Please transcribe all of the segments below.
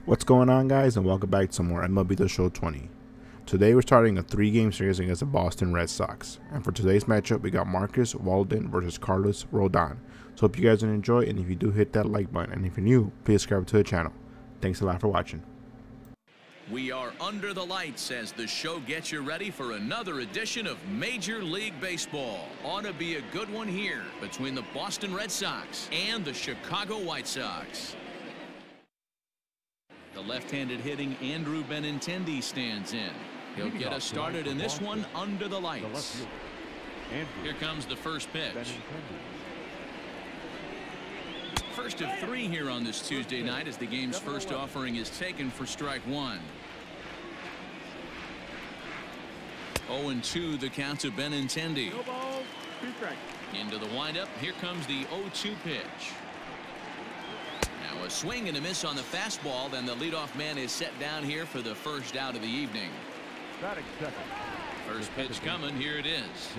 What's going on, guys, and welcome back to some more MLB The Show 20. Today we're starting a 3-game series against the Boston Red Sox, and for today's matchup we got Marcus Walden versus Carlos Rodon. So hope you guys will enjoy, and if you do, hit that like button, and if you're new, please subscribe to the channel. Thanks a lot for watching. We are under the lights as the show gets you ready for another edition of Major League Baseball. Ought to be a good one here between the Boston Red Sox and the Chicago White Sox. The left-handed hitting Andrew Benintendi stands in. He'll get us started in this one under the lights. Here comes the first pitch. First of 3 here on this Tuesday night as the game's first offering is taken for strike 1. 0-2 the count to Benintendi. Into the windup. Here comes the 0-2 pitch. Now a swing and a miss on the fastball. Then the leadoff man is set down here for the first out of the evening. First pitch coming. Here it is.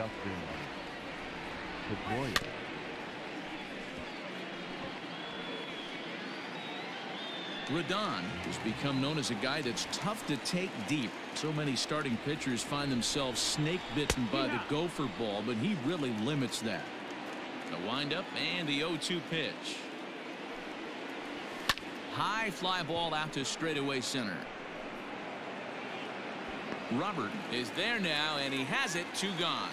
Rodon has become known as a guy that's tough to take deep. So many starting pitchers find themselves snake bitten by the gopher ball, but he really limits that. The windup and the 0-2 pitch. High fly ball out to straightaway center. Robert is there now, and he has it. 2 gone.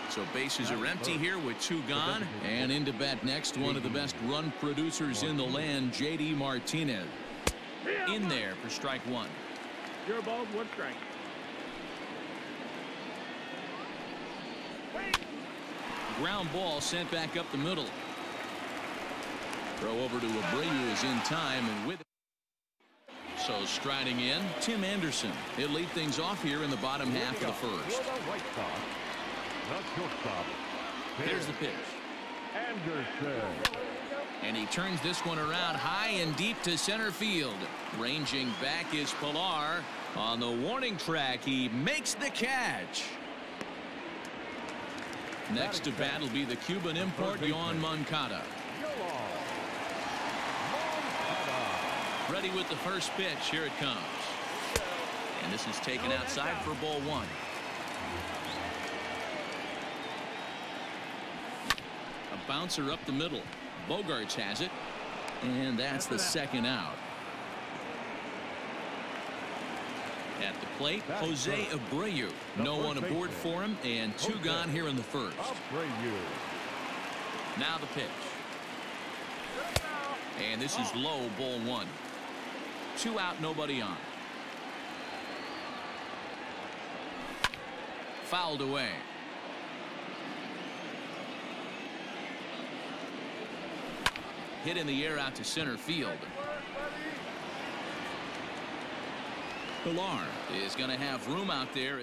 So bases are empty here with 2 gone, and into bat next, one of the best run producers in the land, J.D. Martinez. In there for strike 1. 0 balls, 1 strike. Ground ball sent back up the middle. Throw over to Abreu is in time, and with it. So striding in, Tim Anderson. He'll lead things off here in the bottom half of the first. Here's the pitch. Anderson. And he turns this one around high and deep to center field. Ranging back is Pilar. On the warning track, he makes the catch. Next to bat will be the Cuban import, Yoan Moncada. Ready with the first pitch. Here it comes. And this is taken outside for ball 1. A bouncer up the middle. Bogarts has it. And that's the second out. At the plate, Jose Abreu. No one aboard for him, and 2 gone here in the first. Now the pitch. And this is low, ball 1. 2 out, nobody on. Fouled away. Hit in the air out to center field. Pilar is going to have room out there.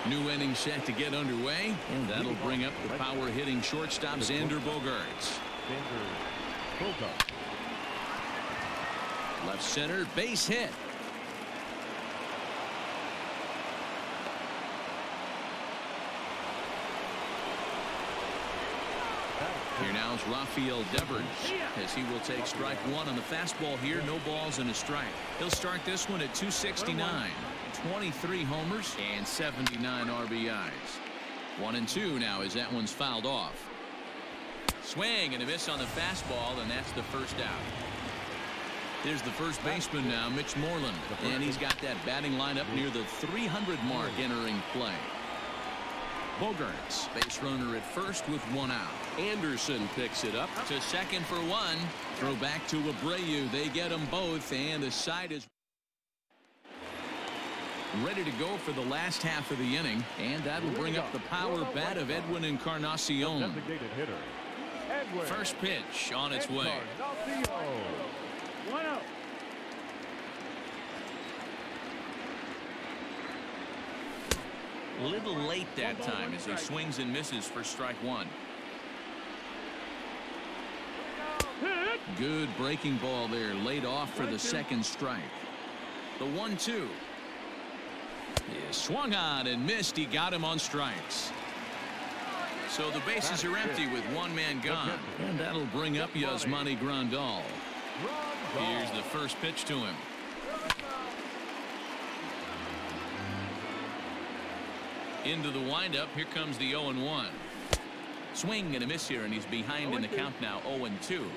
New inning set to get underway, and that'll bring up the power hitting shortstop Xander Bogaerts. Left center, base hit. Here now is Rafael Devers as he will take strike 1 on the fastball here. No balls and a strike. He'll start this one at 269. 23 homers and 79 RBIs. 1-2 now as that one's fouled off. Swing and a miss on the fastball, and that's the first out. Here's the first baseman now, Mitch Moreland, and he's got that batting lineup near the 300 mark entering play. Bogarts, base runner at first with 1 out. Anderson picks it up to second for 1. Throw back to Abreu. They get them both, and the side is ready to go for the last half of the inning, and that'll bring up the power bat of Edwin Encarnacion. First pitch on its way. 1 out. A little late that time as he swings and misses for strike 1. Good breaking ball there, laid off for the second strike. The 1-2 is swung on and missed. He got him on strikes. So the bases are empty with one man gone. And that'll bring up Yasmani Grandal. Here's the first pitch to him. Into the windup. Here comes the 0-1. Swing and a miss here, and he's behind in the count now, 0-2.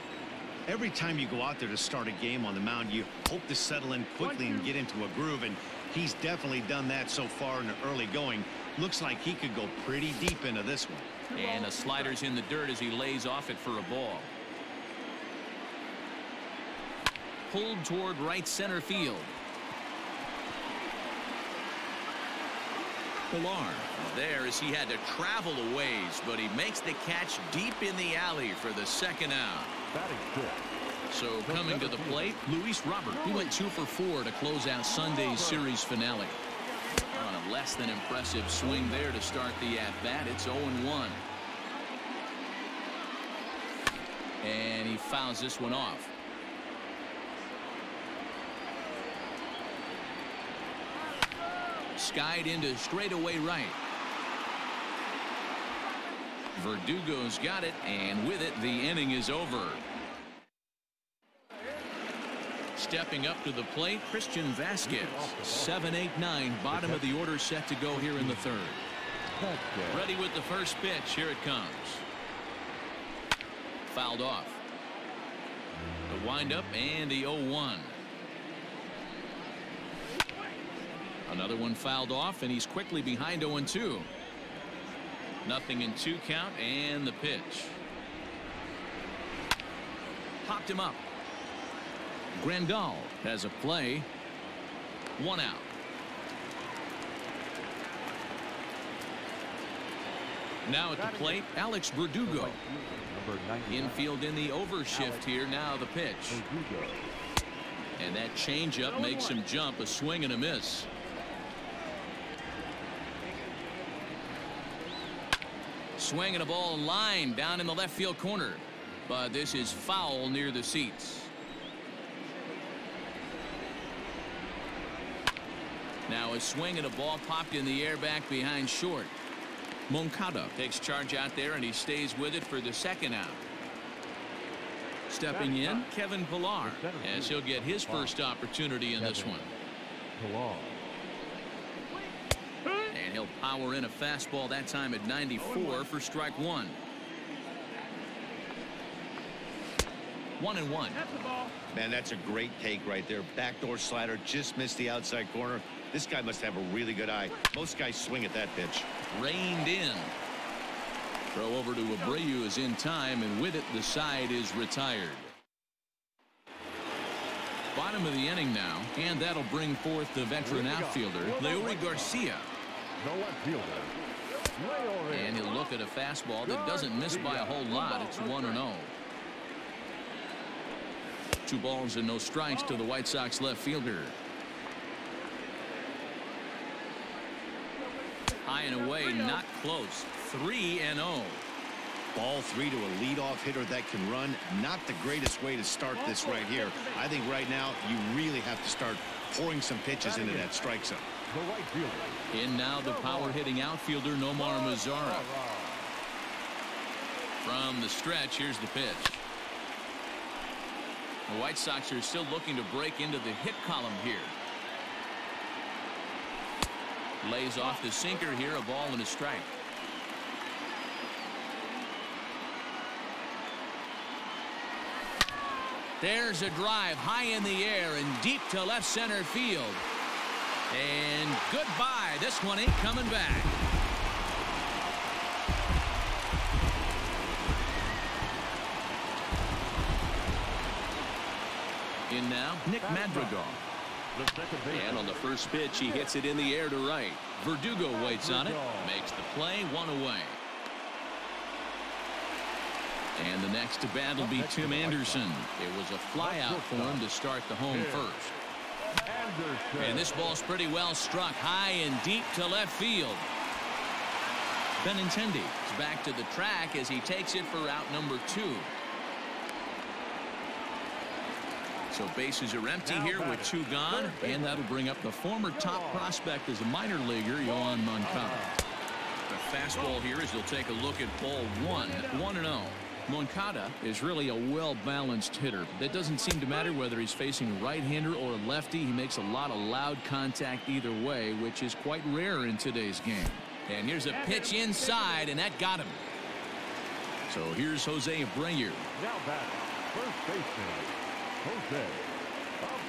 Every time you go out there to start a game on the mound, you hope to settle in quickly and get into a groove, and he's definitely done that so far in the early going. Looks like he could go pretty deep into this one. And a slider's in the dirt as he lays off it for a ball. Pulled toward right center field. Pilar there as he had to travel a ways, but he makes the catch deep in the alley for the second out. So coming to the plate, Luis Robert. He went 2 for 4 to close out Sunday's series finale. On a less than impressive swing there to start the at-bat. It's 0-1. And he fouls this one off. Skied into straightaway right. Verdugo's got it, and with it, the inning is over. Stepping up to the plate, Christian Vasquez. 7-8-9, bottom of the order set to go here in the third. Ready with the first pitch. Here it comes. Fouled off. The windup and the 0-1. Another one fouled off, and he's quickly behind 0-2. Nothing in 2 count, and the pitch. Popped him up. Grandal has a play. 1 out. Now at the plate, Alex Verdugo. Infield in the overshift here. Now the pitch. And that changeup makes him jump. A swing and a miss. Swinging a ball line down in the left field corner. But this is foul near the seats. Now a swing and a ball popped in the air back behind short. Moncada takes charge out there, and he stays with it for the second out. Stepping in, Kevin Pilar, as he'll get his first opportunity in this one. And he'll power in a fastball that time at 94 for strike 1. 1-1. Man, that's a great take right there. Backdoor slider, just missed the outside corner. This guy must have a really good eye. Most guys swing at that pitch. Reined in. Throw over to Abreu is in time, and with it, the side is retired. Bottom of the inning now, and that'll bring forth the veteran outfielder, Leury Garcia. And he'll look at a fastball that doesn't miss by a whole lot. It's 1-0. 2 balls and no strikes to the White Sox left fielder. High and away, not close. 3-0. Ball 3 to a leadoff hitter that can run. Not the greatest way to start this right here. I think right now you really have to start pouring some pitches into that strike zone. In now the power hitting outfielder Nomar Mazara. From the stretch, here's the pitch. The White Sox are still looking to break into the hit column here. Lays off the sinker here, a ball and a strike. There's a drive high in the air and deep to left center field. And goodbye. This one ain't coming back. In now, Nick Madrigal. And on the first pitch, he hits it in the air to right. Verdugo waits on it, makes the play, 1 away. And the next to bat will be Tim Anderson. It was a fly out for him to start the home first. And this ball's pretty well struck high and deep to left field. Benintendi is back to the track as he takes it for out number 2. So bases are empty here with 2 gone, and that'll bring up the former top prospect as a minor leaguer, Yohan Moncada. The fastball here as he'll take a look at ball 1-0. Moncada is really a well-balanced hitter. That doesn't seem to matter whether he's facing a right-hander or a lefty. He makes a lot of loud contact either way, which is quite rare in today's game. And here's a pitch inside, and that got him. So here's Jose Abreu. Now back, first baseman, Jose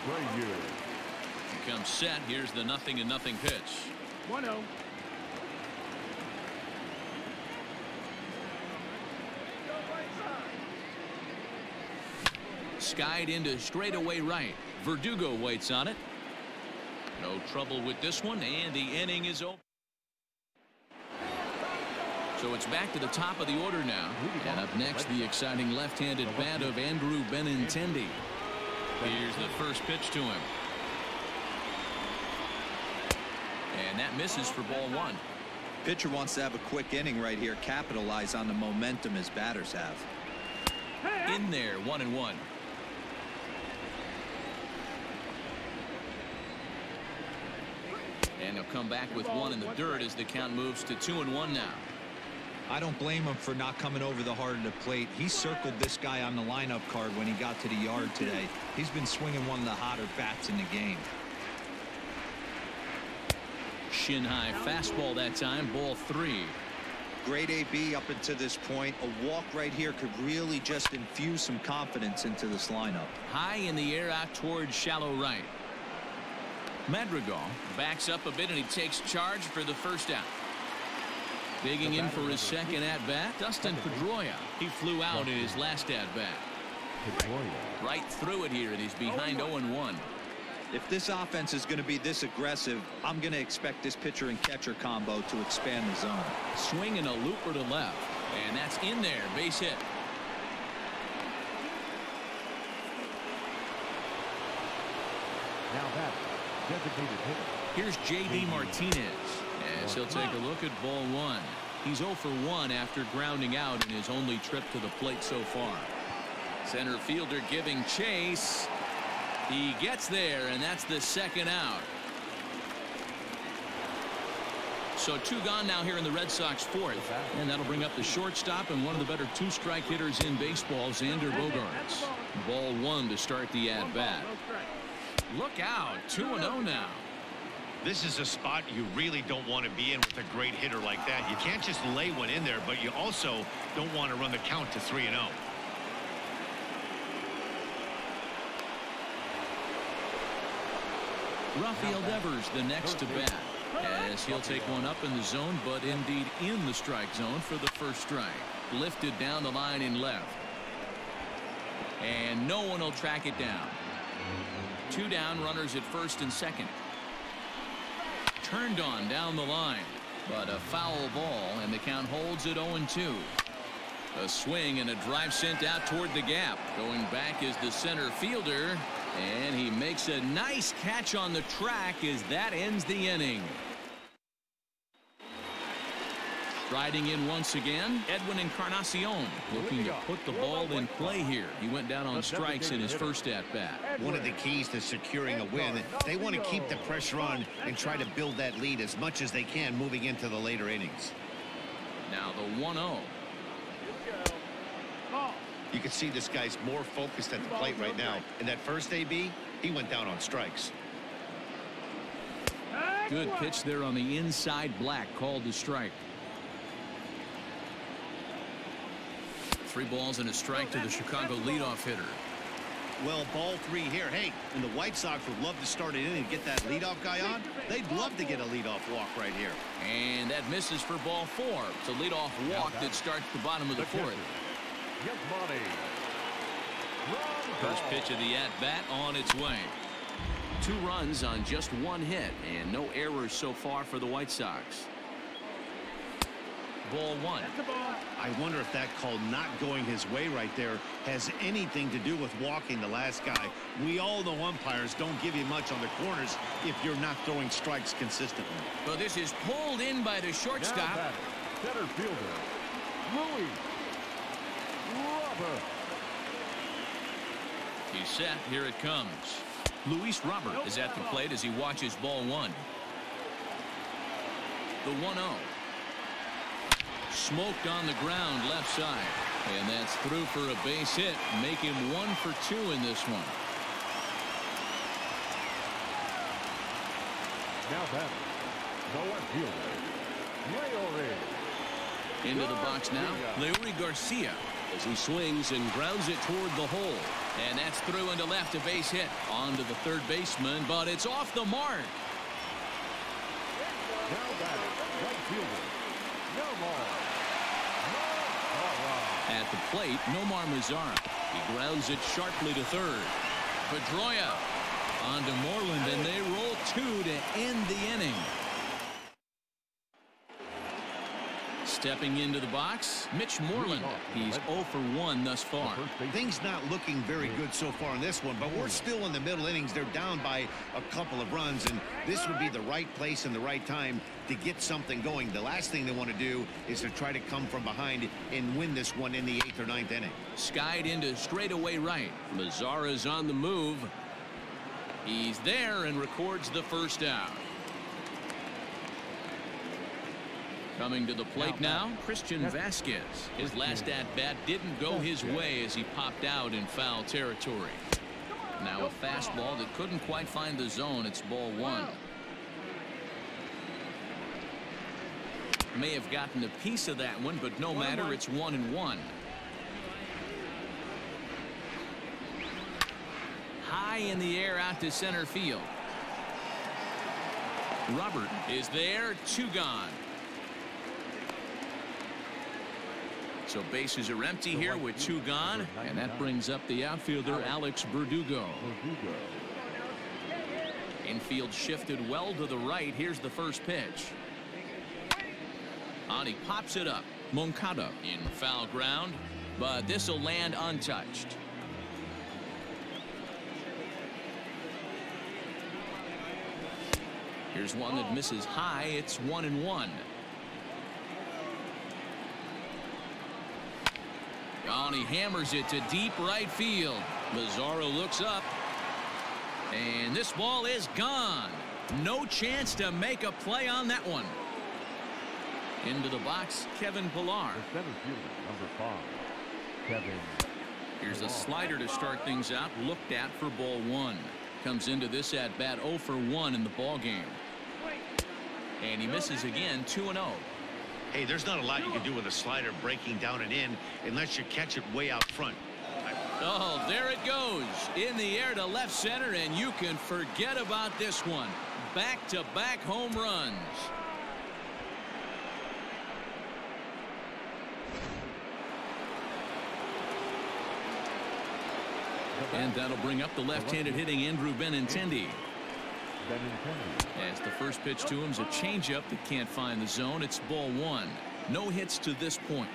Abreu. He comes set. Here's the 0-0 pitch. 1-0. Skied into straightaway right. Verdugo waits on it. No trouble with this one, and the inning is over. So it's back to the top of the order now. And up next, the exciting left-handed bat of Andrew Benintendi. Here's the first pitch to him. And that misses for ball 1. Pitcher wants to have a quick inning right here, capitalize on the momentum his batters have. In there, 1-1. And he'll come back with one in the dirt as the count moves to 2-1 now. I don't blame him for not coming over the heart of the plate. He circled this guy on the lineup card when he got to the yard today. He's been swinging one of the hotter bats in the game. Shin high fastball that time, ball 3. Great AB up until this point. A walk right here could really just infuse some confidence into this lineup. High in the air out towards shallow right. Madrigal backs up a bit and he takes charge for the first out. Digging in for his second at-bat, Dustin Pedroia. He flew out in his last at-bat. Right through it here, and he's behind 0-1. If this offense is going to be this aggressive, I'm going to expect this pitcher and catcher combo to expand the zone. Swing and a looper to left, and that's in there, base hit. Now that designated hitter. Here's J.D. Martinez as he'll take a look at ball 1. He's 0 for 1 after grounding out in his only trip to the plate so far. Center fielder giving chase. He gets there, and that's the second out. So 2 gone now here in the Red Sox 4th. And that'll bring up the shortstop and one of the better 2-strike hitters in baseball, Xander Bogaerts. Ball 1 to start the at-bat. Look out, 2-0 now. This is a spot you really don't want to be in with a great hitter like that. You can't just lay one in there, but you also don't want to run the count to 3-0. Rafael Devers the next to bat as he'll take one up in the zone, but indeed in the strike zone for the first strike. Lifted down the line in left. And no one will track it down. 2 down, runners at first and second. Turned on down the line, but a foul ball, and the count holds at 0-2. A swing and a drive sent out toward the gap. Going back is the center fielder, and he makes a nice catch on the track as that ends the inning. Striding in once again, Edwin Encarnacion looking to put the ball in play here. He went down on strikes in his first at-bat. One of the keys to securing a win, they want to keep the pressure on and try to build that lead as much as they can moving into the later innings. Now the 1-0. You can see this guy's more focused at the plate right now. In that first AB, he went down on strikes. Good pitch there on the inside, Black called the strike. 3 balls and a strike to the Chicago leadoff hitter. Well, ball 3 here. Hey, and the White Sox would love to start it in and get that leadoff guy on. They'd love to get a leadoff walk right here. And that misses for ball 4. It's a leadoff walk that starts the bottom of the 4th. First pitch of the at-bat on its way. 2 runs on just 1 hit, and no errors so far for the White Sox. Ball 1. I wonder if that call not going his way right there has anything to do with walking the last guy. We all know umpires don't give you much on the corners if you're not throwing strikes consistently. Well, this is pulled in by the shortstop. Center fielder, Louis Robert. He's set. Here it comes. Luis Robert is at the plate as he watches ball 1. The 1-0. Smoked on the ground left side. And that's through for a base hit. Make him 1 for 2 in this one. Now batting, the left fielder, Leore. Into the box now, Leore Garcia, as he swings and grounds it toward the hole. And that's through into left, a base hit. On to the third baseman, but it's off the mark. Now batting, right fielder, Nomar. At the plate, Nomar Mazara. He grounds it sharply to third. Pedroia on to Moreland, and they roll 2 to end the inning. Stepping into the box, Mitch Moreland. He's 0 for 1 thus far. Things not looking very good so far in this one, but we're still in the middle innings. They're down by a couple of runs, and this would be the right place and the right time to get something going. The last thing they want to do is to try to come from behind and win this one in the 8th or 9th inning. Skied into straightaway right. Mazara's on the move. He's there and records the first out. Coming to the plate now, Christian Vasquez. His last at-bat didn't go his way as he popped out in foul territory. Now a fastball that couldn't quite find the zone. It's ball 1. May have gotten a piece of that one, but no matter. It's 1-1. High in the air out to center field. Robert is there. 2 gone. So bases are empty here with 2 gone, and that brings up the outfielder Alex Verdugo. Infield shifted well to the right. Here's the first pitch. And he pops it up. Moncada in foul ground, but this will land untouched. Here's one that misses high. It's 1-1. And he hammers it to deep right field. Mazara looks up, and this ball is gone. No chance to make a play on that one. Into the box, Kevin Pillar. The center fielder, number 5, Kevin. Here's a slider to start things out. Looked at for ball 1. Comes into this at bat 0 for 1 in the ball game. And he misses again. 2-0. Hey, there's not a lot you can do with a slider breaking down and in unless you catch it way out front. Oh, there it goes. In the air to left center, and you can forget about this one. Back-to-back home runs. And that'll bring up the left-handed hitting Andrew Benintendi. As the first pitch to him's a changeup that can't find the zone. It's ball 1. No hits to this point.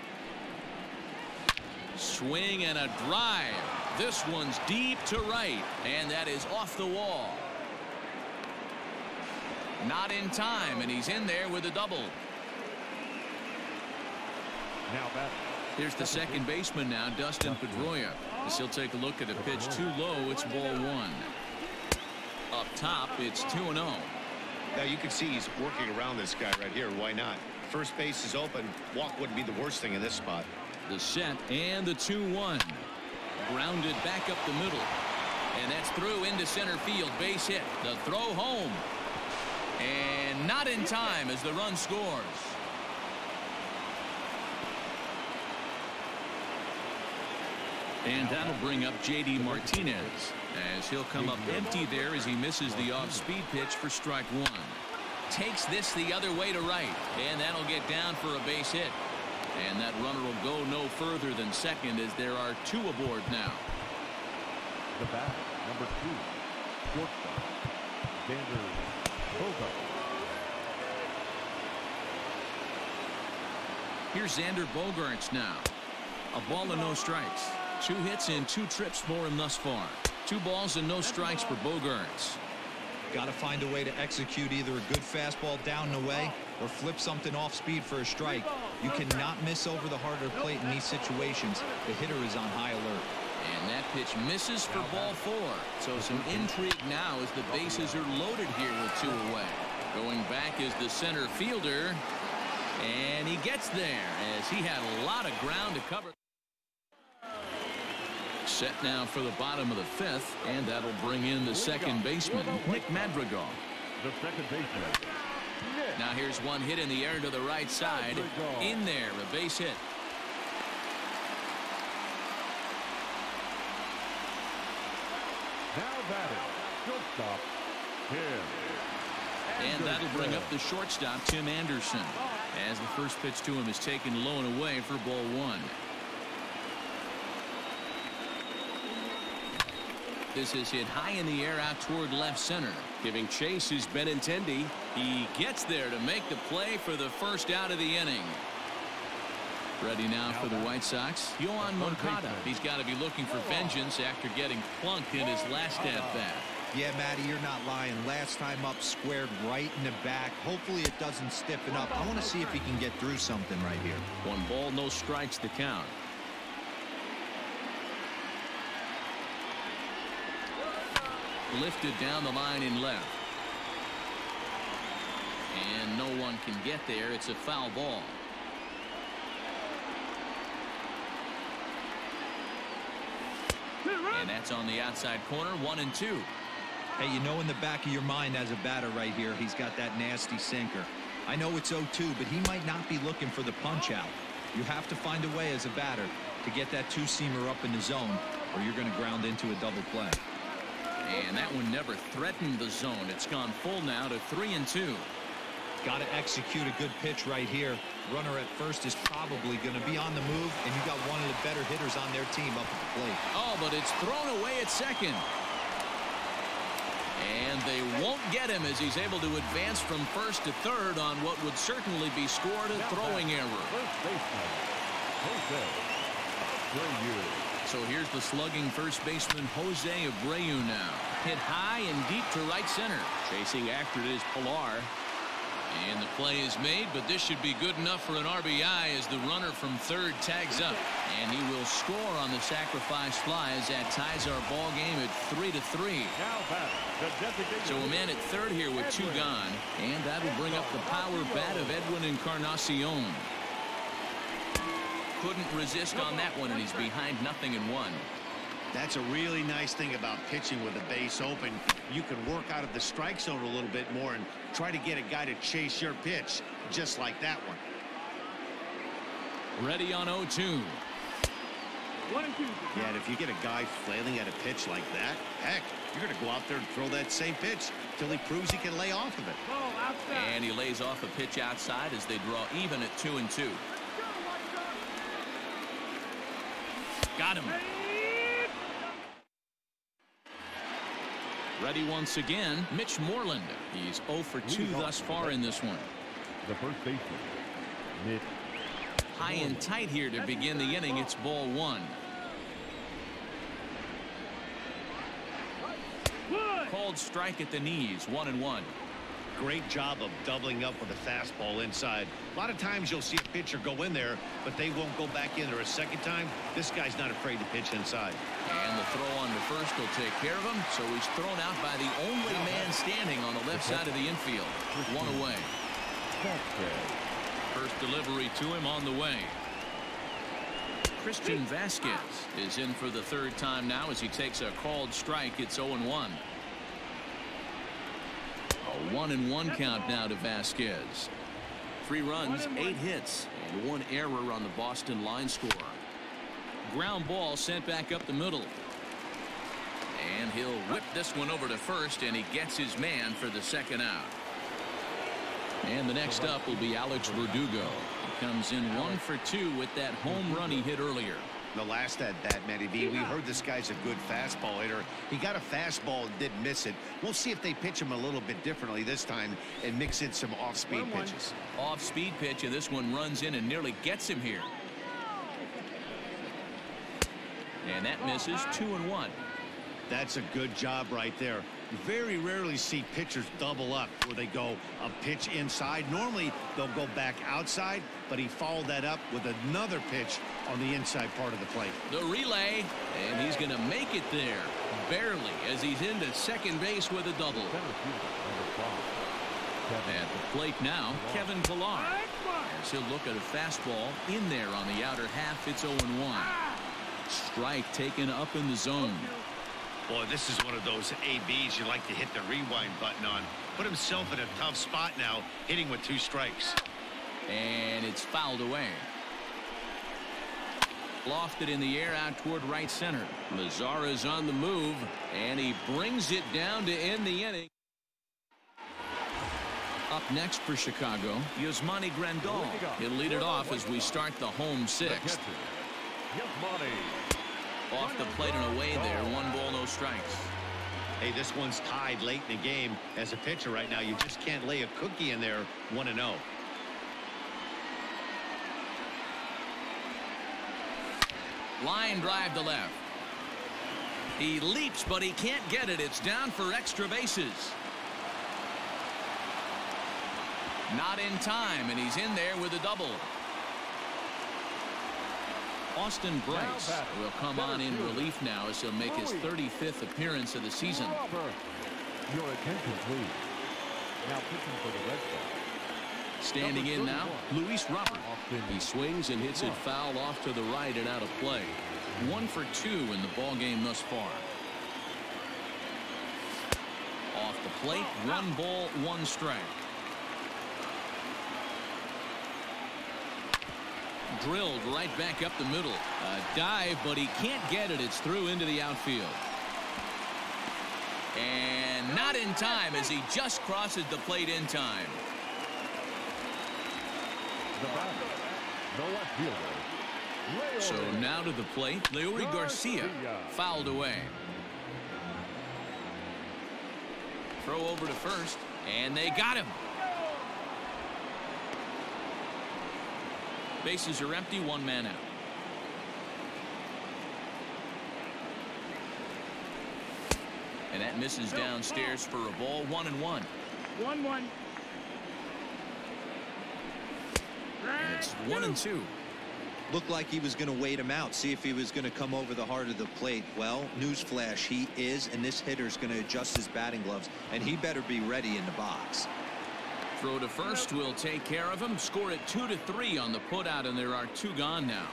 Swing and a drive. This one's deep to right, and that is off the wall. Not in time, and he's in there with a double. Now back. Here's the second baseman now, Dustin Pedroia. As he'll take a look at a pitch too low. It's ball 1. Up top, it's 2-0. Now you can see he's working around this guy right here. Why not? First base is open. Walk wouldn't be the worst thing in this spot. The set and the 2-1. Grounded back up the middle. And that's through into center field. Base hit. The throw home. And not in time as the run scores. And that'll bring up J.D. Martinez, as he'll come up empty there as he misses the off-speed pitch for strike 1. Takes this the other way to right, and that'll get down for a base hit. And that runner will go no further than second as there are 2 aboard now. The bat, number 2, shortstop, Xander Bogart. Here's Xander Bogaerts now. A ball and no strikes. 2 hits and 2 trips for him thus far. 2 balls and no strikes for Bogaerts. Got to find a way to execute either a good fastball down and away or flip something off speed for a strike. You cannot miss over the harder plate in these situations. The hitter is on high alert. And that pitch misses for ball 4. So some intrigue now as the bases are loaded here with 2 away. Going back is the center fielder. And he gets there as he had a lot of ground to cover. Set now for the bottom of the fifth, and that'll bring in the second baseman, Nick Madrigal. The second baseman. Now here's one hit in the air to the right side. In there, a base hit. Now batting, shortstop, Tim. And that'll bring up the shortstop, Tim Anderson, as the first pitch to him is taken low and away for ball one. This is hit high in the air out toward left center. Giving chase is Benintendi. He gets there to make the play for the first out of the inning. Ready now for the White Sox, Yoan Moncada. He's got to be looking for vengeance after getting plunked in his last at-bat. Yeah, Matty, you're not lying. Last time up, squared right in the back. Hopefully it doesn't stiffen up. I want to see if he can get through something right here. 1 ball, no strikes to count. Lifted down the line in left. And no one can get there. It's a foul ball. And that's on the outside corner, 1-2. Hey, you know in the back of your mind as a batter right here, he's got that nasty sinker. I know it's 0-2, but he might not be looking for the punch out. You have to find a way as a batter to get that two-seamer up in the zone, or you're going to ground into a double play. And that one never threatened the zone. It's gone full now to 3-2. Got to execute a good pitch right here. Runner at first is probably going to be on the move, and you got one of the better hitters on their team up at the plate. Oh, but it's thrown away at second. And they won't get him as he's able to advance from first to third on what would certainly be scored a throwing error. First baseman, Jose Abreu. So here's the slugging first baseman Jose Abreu now. Hit high and deep to right center. Chasing after it is Pilar. And the play is made, but this should be good enough for an RBI as the runner from third tags up. And he will score on the sacrifice fly as that ties our ball game at 3-3. Now batting, the designated So a man at third here with 2 gone. And that'll bring up the power bat of Edwin Encarnacion. Couldn't resist on that one, and he's behind 0-1. That's a really nice thing about pitching with the base open. You can work out of the strike zone a little bit more and try to get a guy to chase your pitch, just like that one. Ready on 0-2. Yeah, and if you get a guy flailing at a pitch like that, heck, you're going to go out there and throw that same pitch till he proves he can lay off of it. And he lays off a pitch outside as they draw even at 2-2. Got him. Ready once again, Mitch Moreland. He's 0 for 2 thus far in this one. the first baseman, Mitch. High and tight here to begin the inning. It's ball 1. Called strike at the knees, 1-1. Great job of doubling up with a fastball inside. A lot of times you'll see a pitcher go in there, but they won't go back in there a second time. This guy's not afraid to pitch inside. And the throw on to first will take care of him, so he's thrown out by the only man standing on the left side of the infield. 1 away. First delivery to him on the way. Christian Vasquez is in for the 3rd time now as he takes a called strike. It's 0-1. A 1-1 count now to Vasquez. 3 runs, 8 hits, and 1 error on the Boston line score. Ground ball sent back up the middle. And he'll whip this one over to first, and he gets his man for the 2nd out. And the next up will be Alex Verdugo. He comes in 1 for 2 with that home run he hit earlier. The last at bat, Matty V, we heard this guy's a good fastball hitter. He got a fastball and didn't miss it. We'll see if they pitch him a little bit differently this time and mix in some off-speed pitches. Off-speed pitch, and this one runs in and nearly gets him here. And that misses. 2-1. That's a good job right there. You very rarely see pitchers double up where they go a pitch inside. Normally they'll go back outside, but he followed that up with another pitch on the inside part of the plate. The relay, and he's going to make it there barely as he's into second base with a double. At the plate now, Kevin Pilar. as he'll look at a fastball in there on the outer half. It's 0-1. Strike taken up in the zone. Boy, this is one of those ABs you like to hit the rewind button on. Put himself in a tough spot now, hitting with 2 strikes. And it's fouled away. Lofted in the air out toward right center. Mazara's on the move, and he brings it down to end the inning. Up next for Chicago, Yasmani Grandal. He'll lead it off as we start the home 6th. Off the plate and away there. 1 ball, no strikes. Hey, this one's tied late in the game. As a pitcher right now, you just can't lay a cookie in there. 1-0. Line drive to left. He leaps, but he can't get it. It's down for extra bases. Not in time, and he's in there with a double. Austin Bryce will come on in relief now as he'll make his 35th appearance of the season. Your attention, please. Now pitching for the Red Sox. Standing in now, Luis Robert. He swings and hits it foul off to the right and out of play. 1 for 2 in the ball game thus far. Off the plate, 1 ball, 1 strike. Drilled right back up the middle. A dive, but he can't get it. It's through into the outfield. And not in time as he just crosses the plate in time. The batter, the left fielder. So now to the plate, Leury Garcia, fouled away. Throw over to first, and they got him. Bases are empty, 1 man out. And that misses downstairs for a ball. 1-1. 1-1. And it's 1-2. Looked like he was going to wait him out, see if he was going to come over the heart of the plate. Well, newsflash, he is, and this hitter's going to adjust his batting gloves, and he better be ready in the box. Throw to first will take care of him. Score it 2-3 on the putout, and there are 2 gone now.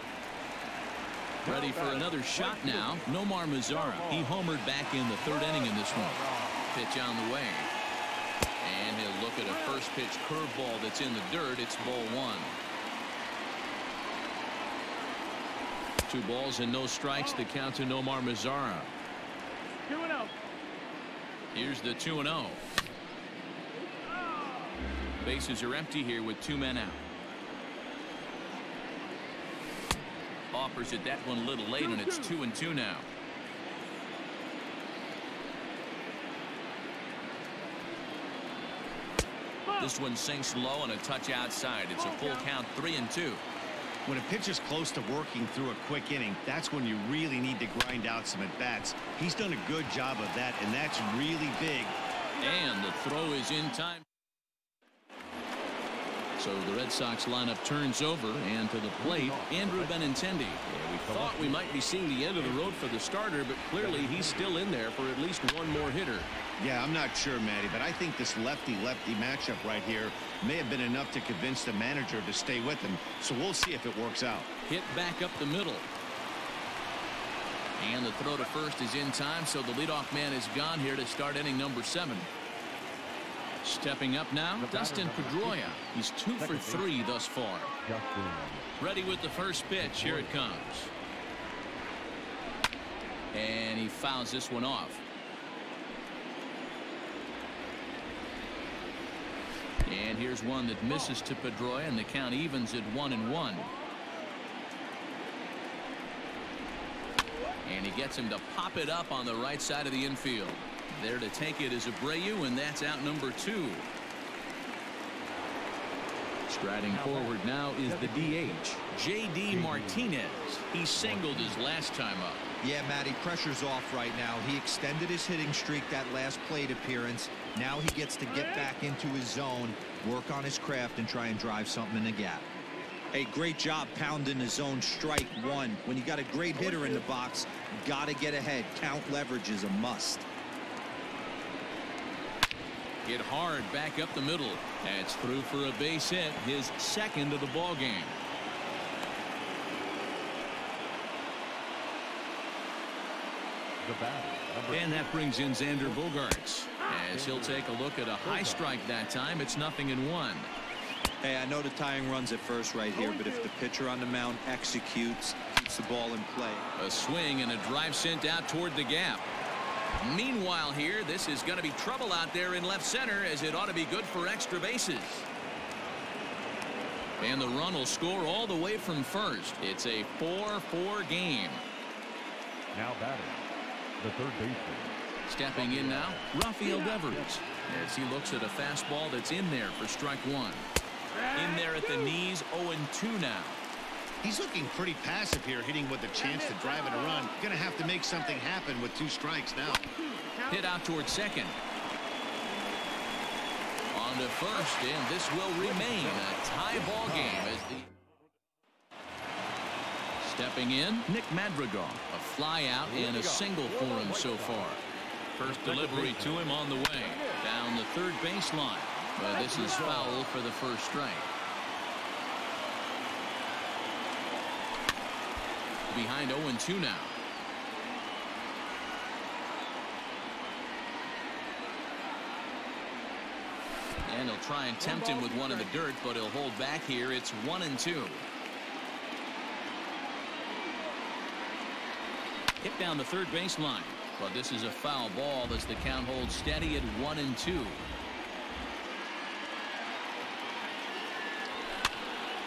Ready for another shot now. Nomar Mazara. He homered back in the 3rd inning in this one. Pitch on the way. And he'll look at a first pitch curveball that's in the dirt. It's ball 1. 2 balls and no strikes. The count to Nomar Mazara. 2-0. Here's the 2-0. Bases are empty here with 2 men out. Offers it that one a little late, and it's 2-2 now. This one sinks low and a touch outside. It's a full count, 3-2. When a pitcher's close to working through a quick inning, that's when you really need to grind out some at-bats. He's done a good job of that, and that's really big. And the throw is in time. So the Red Sox lineup turns over, and to the plate, Andrew Benintendi. Yeah, we thought we might be seeing the end of the road for the starter, but clearly he's still in there for at least 1 more hitter. Yeah, I'm not sure, Matty, but I think this lefty-lefty matchup right here may have been enough to convince the manager to stay with him. So we'll see if it works out. Hit back up the middle. And the throw to first is in time, so the leadoff man is gone here to start inning number 7. Stepping up now, Dustin Pedroia. He's 2 for 3 thus far. Ready with the first pitch. Here it comes. And he fouls this one off. And here's one that misses to Pedroia, and the count evens at 1-1. And he gets him to pop it up on the right side of the infield. There to take it is Abreu, and that's out number 2. Striding forward now is the DH, J.D. Martinez. He singled his last time up. Yeah, Matty, pressure's off right now. He extended his hitting streak that last plate appearance. Now he gets to get back into his zone, work on his craft, and try and drive something in the gap. Hey, great job pounding the zone. Strike 1. When you got a great hitter in the box, got to get ahead. Count leverage is a must. Hit hard back up the middle. That's through for a base hit, his second of the ball game. The batter, And that brings in Xander Bogaerts, as he'll take a look at a high strike that time. It's 0-1. Hey, I know the tying runs at first right here, but if the pitcher on the mound executes, keeps the ball in play. A swing and a drive sent out toward the gap. Meanwhile here, this is going to be trouble out there in left center, as it ought to be good for extra bases. And the run will score all the way from first. It's a 4-4 game. now batting, the third baseman. Stepping in now, Rafael Devers, as he looks at a fastball that's in there for strike one. In there at the knees, 0-2 now. He's looking pretty passive here, hitting with a chance to drive in a run. Gonna have to make something happen with 2 strikes now. Hit out towards second. On to first, and this will remain a tie ball game as the stepping in, Nick Madrigal, a fly out and a single for him so far. First delivery to him on the way down the third baseline, but this is foul for the first strike. Behind 0-2 now. And he'll try and tempt him with one in the dirt, but he'll hold back here. It's 1-2. Hit down the third baseline, but this is a foul ball as the count holds steady at 1-2.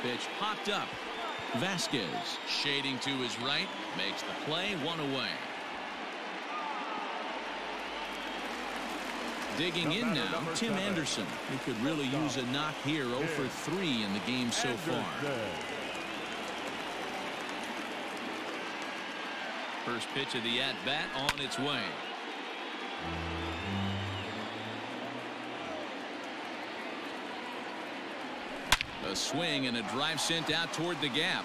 Pitch popped up. Vasquez shading to his right, makes the play, 1 away. Digging in now, Tim Anderson, who could really use a knock here. 0 for 3 in the game so far. First pitch of the at-bat on its way. A swing and a drive sent out toward the gap.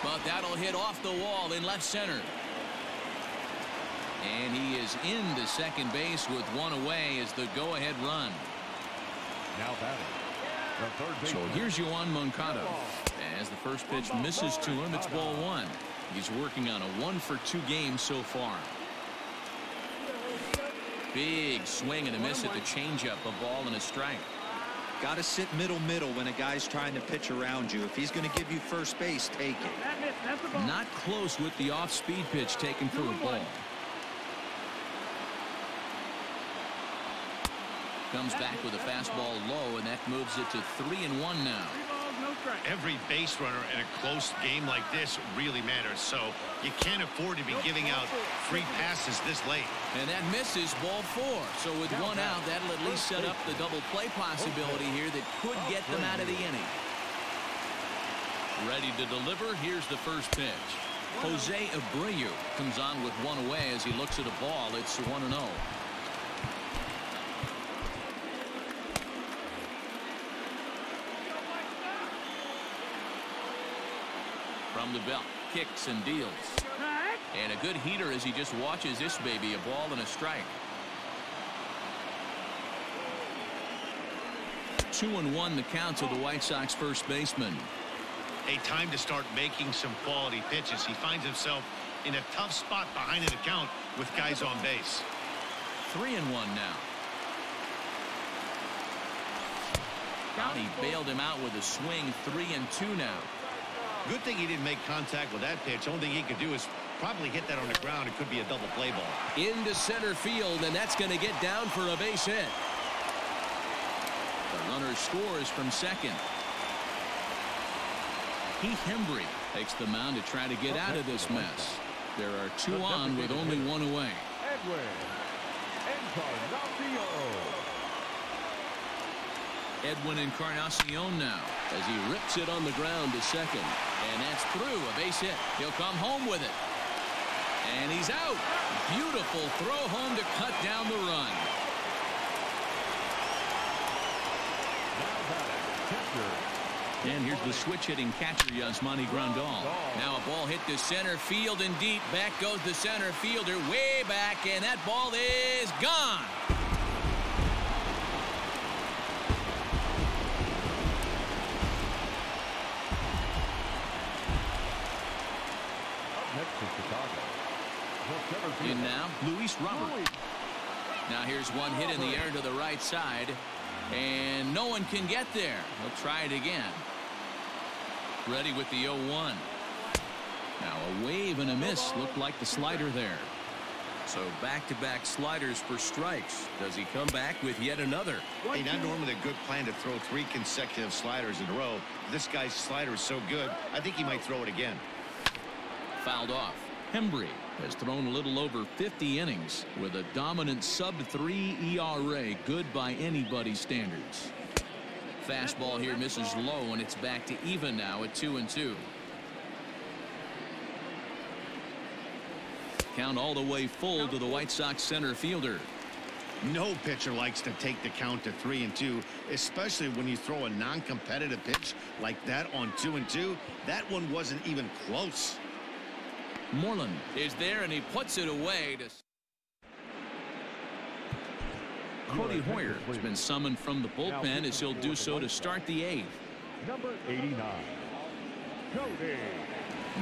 But that'll hit off the wall in left center. And he is into second base with 1 away as the go-ahead run. Now batting, the third So baseman. here's Yoan Moncada. As the first pitch misses to him, it's ball 1. He's working on a 1 for 2 game so far. Big swing and a miss at the changeup, a ball and a strike. Got to sit middle when a guy's trying to pitch around you. If he's going to give you first base, take it. Not close with the off-speed pitch taken for a ball. Comes back with a fastball low, and that moves it to 3-1 now. Every base runner in a close game like this really matters, so you can't afford to be giving out free passes this late. And that misses, ball 4. So with 1 out, that'll at least set up the double play possibility here that could get them out of the inning. Ready to deliver. Here's the first pitch. Jose Abreu comes on with 1 away as he looks at a ball. It's 1-0. From the belt, kicks and deals. And a good heater as he just watches this baby, a ball and a strike. 2-1 the count to the White Sox first baseman. A time to start making some quality pitches. He finds himself in a tough spot behind an account with guys on base. 3-1 now. He bailed him out with a swing. 3-2 now. Good thing he didn't make contact with that pitch. Only thing he could do is probably hit that on the ground. It could be a double play ball. Into center field, and that's going to get down for a base hit. The runner scores from second. Heath Hembry takes the mound to try to get out of this mess. There are 2 on with only 1 away. Edwin Encarnacion now as he rips it on the ground to second. And that's through, a base hit. He'll come home with it. And he's out. Beautiful throw home to cut down the run. And here's the switch hitting catcher, Yasmani Grandal. Now a ball hit to center field and deep. Back goes the center fielder way back, and that ball is gone. In now, Luis Robert. Now here's one hit in the air to the right side, and no one can get there. He'll try it again. Ready with the 0-1. Now a wave and a miss. Looked like the slider there. So back-to-back sliders for strikes. Does he come back with yet another? Hey, not normally a good plan to throw 3 consecutive sliders in a row. This guy's slider is so good, I think he might throw it again. Fouled off. Hembry has thrown a little over 50 innings with a dominant sub-3 ERA. Good by anybody's standards. Fastball here misses low, and it's back to even now at 2-2. Count all the way full to the White Sox center fielder. No pitcher likes to take the count to 3-2, especially when you throw a non-competitive pitch like that on 2-2. That one wasn't even close. Moreland is there, and he puts it away. Cody Hoyer has been summoned from the bullpen as he'll do so to start the 8th. Number 89, Cody.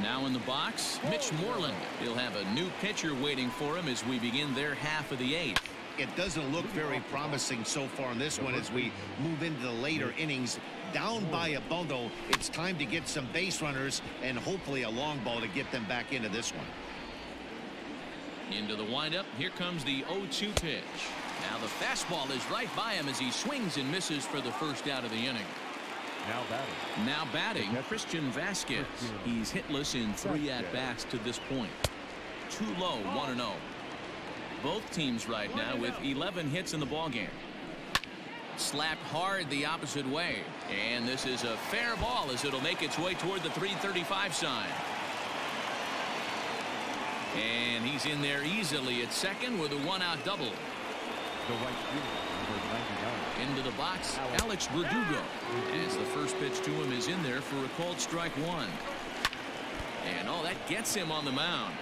Now in the box, Mitch Moreland. He'll have a new pitcher waiting for him as we begin their half of the 8th. It doesn't look very promising so far in this one as we move into the later innings. Down by a bundle, it's time to get some base runners and hopefully a long ball to get them back into this one. Into the windup. Here comes the 0-2 pitch. Now the fastball is right by him as he swings and misses for the first out of the inning. Now batting, Christian Vasquez. He's hitless in 3 at-bats to this point. Too low, 1-0. Both teams right now with 11 hits in the ballgame. Slapped hard the opposite way. And this is a fair ball as it'll make its way toward the 335 sign. And he's in there easily at second with a 1-out double. Into the box, Alex Verdugo. As the first pitch to him is in there for a called strike 1. And that gets him on the mound.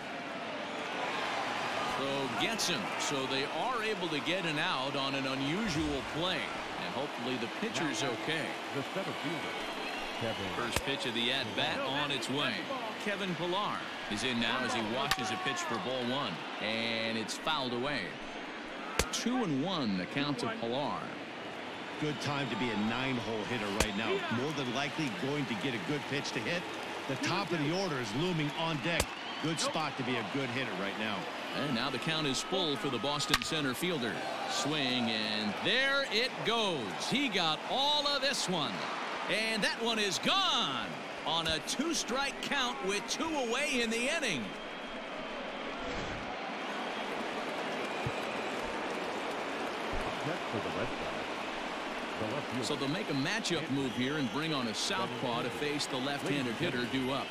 So gets him. So they are able to get an out on an unusual play. And hopefully the pitcher's okay. First pitch of the at-bat on its way. Kevin Pillar is in now as he watches a pitch for ball 1. And it's fouled away. 2-1 the count to Pillar. Good time to be a 9-hole hitter right now. More than likely going to get a good pitch to hit. The top of the order is looming on deck. Good spot to be a good hitter right now. And now the count is full for the Boston center fielder. Swing, and there it goes. He got all of this one. And that one is gone on a 2-strike count with 2 away in the inning. So they'll make a matchup move here and bring on a southpaw to face the left-handed hitter due up.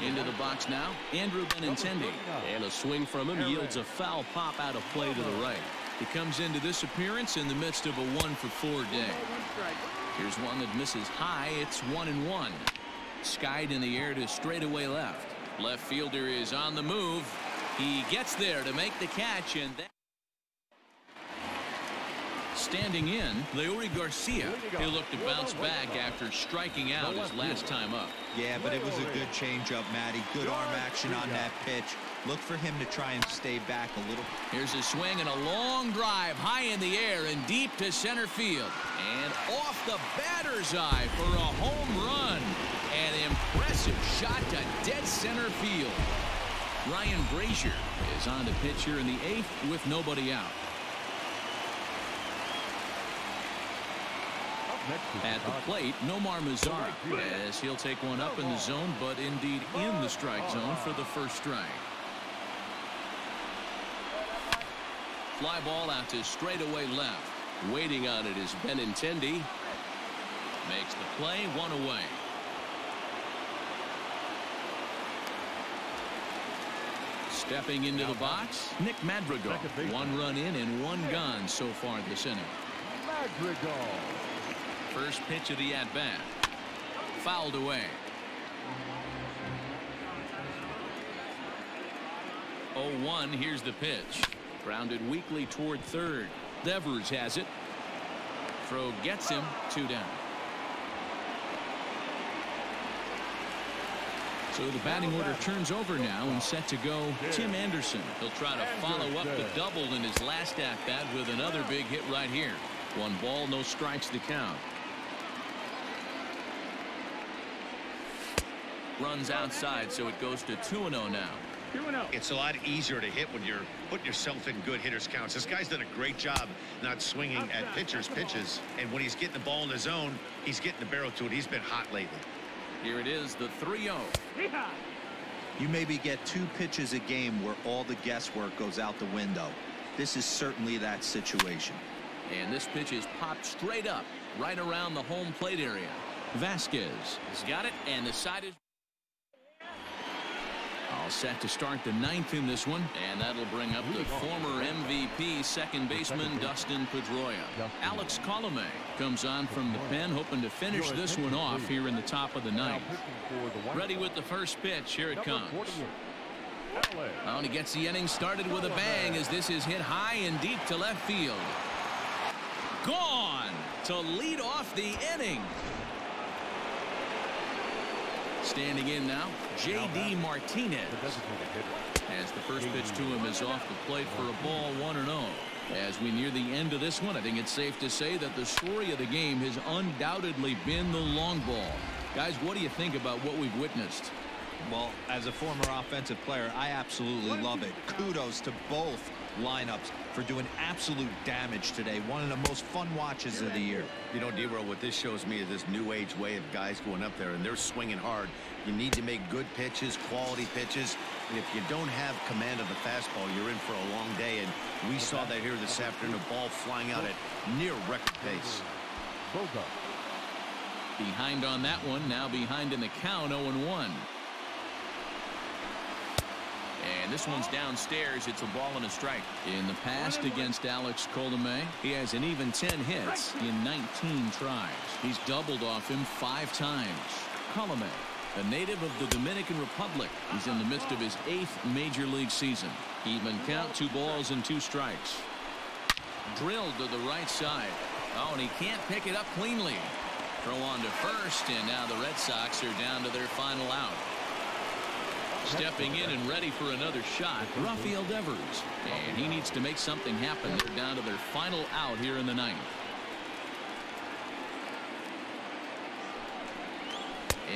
Into the box now, Andrew Benintendi. And a swing from him yields a foul pop out of play to the right. He comes into this appearance in the midst of a 1-for-4 day. Here's one that misses high. It's 1-1. Skied in the air to straightaway left. Left fielder is on the move. He gets there to make the catch, and that standing in, Leury Garcia. He'll look to bounce back after striking out his last time up. Yeah, but it was a good changeup, Matty. Good arm action on that pitch. Look for him to try and stay back a little. Here's a swing and a long drive high in the air and deep to center field. And off the batter's eye for a home run. An impressive shot to dead center field. Ryan Brazier is on the pitch here in the 8th with nobody out. At the plate, Nomar Mazara, as he'll take one up in the zone, but indeed in the strike zone for the first strike. Fly ball out to straightaway left. Waiting on it is Benintendi. Makes the play, 1 away. Stepping into the box, Nick Madrigal. 1 run in and 1 gone so far this inning. First pitch of the at-bat. Fouled away. 0-1. Here's the pitch. Grounded weakly toward third. Devers has it. Throw gets him. 2 down. So the batting order turns over now and set to go Tim Anderson. He'll try to follow up the double in his last at-bat with another big hit right here. 1 ball, no strikes to count. Runs outside, so it goes to 2-0 now. 2-0. It's a lot easier to hit when you're putting yourself in good hitters counts. This guy's done a great job not swinging at pitchers' pitches. And when he's getting the ball in the zone, he's getting the barrel to it. He's been hot lately. Here it is, the 3-0. You maybe get 2 pitches a game where all the guesswork goes out the window. This is certainly that situation. And this pitch is popped straight up, right around the home plate area. Vasquez has got it, and the side is all set to start the 9th in this one, and that'll bring up the former MVP second baseman Dustin Pedroia. Alex Colomé comes on from the pen, hoping to finish this one off here in the top of the 9th. Ready with the first pitch. Here it comes. Oh, and he gets the inning started with a bang as this is hit high and deep to left field. Gone to lead off the inning. Standing in now, J.D. Martinez. As the first pitch to him is off the plate for a ball, 1-0. As we near the end of this one, I think it's safe to say that the story of the game has undoubtedly been the long ball. Guys, what do you think about what we've witnessed? Well, as a former offensive player, I absolutely love it. Kudos to both lineups for doing absolute damage today. One of the most fun watches of the year. You know, D-Roll, what this shows me is this new age way of guys going up there, and they're swinging hard. You need to make good pitches, quality pitches, and if you don't have command of the fastball, you're in for a long day, and we saw that here this afternoon, a ball flying out at near record pace. Behind on that one, now behind in the count, 0-1. And this one's downstairs. It's a ball and a strike. In the past against Alex Colomé, he has an even 10 hits in 19 tries. He's doubled off him 5 times. Colomé, a native of the Dominican Republic. He's in the midst of his 8th major league season. Even count, 2 balls and 2 strikes. Drilled to the right side. Oh, and he can't pick it up cleanly. Throw on to first, and now the Red Sox are down to their final out. Stepping in and ready for another shot, Rafael Devers. And he needs to make something happen. They're down to their final out here in the 9th.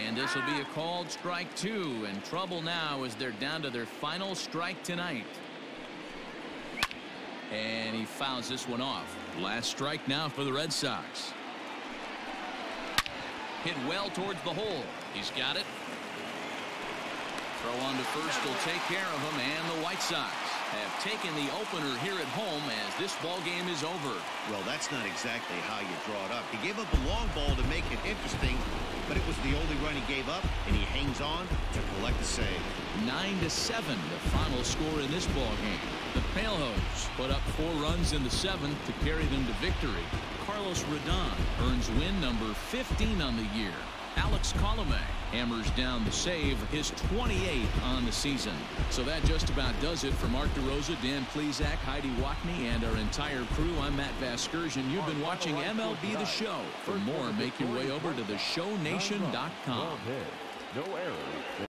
And this will be a called strike 2. And trouble now as they're down to their final strike tonight. And he fouls this one off. Last strike now for the Red Sox. Hit well towards the hole. He's got it. Throw on to first will take care of him, and the White Sox have taken the opener here at home as this ball game is over. Well, that's not exactly how you draw it up. He gave up a long ball to make it interesting, but it was the only run he gave up, and he hangs on to collect the save. 9-7, the final score in this ball game. The Palehose put up 4 runs in the 7th to carry them to victory. Carlos Rodon earns win number 15 on the year. Alex Colomé hammers down the save, his 28th on the season. So that just about does it for Mark DeRosa, Dan Plesac, Heidi Watney, and our entire crew. I'm Matt Vasgersian. You've been watching MLB The Show. For more, make your way over to theshownation.com. No errors.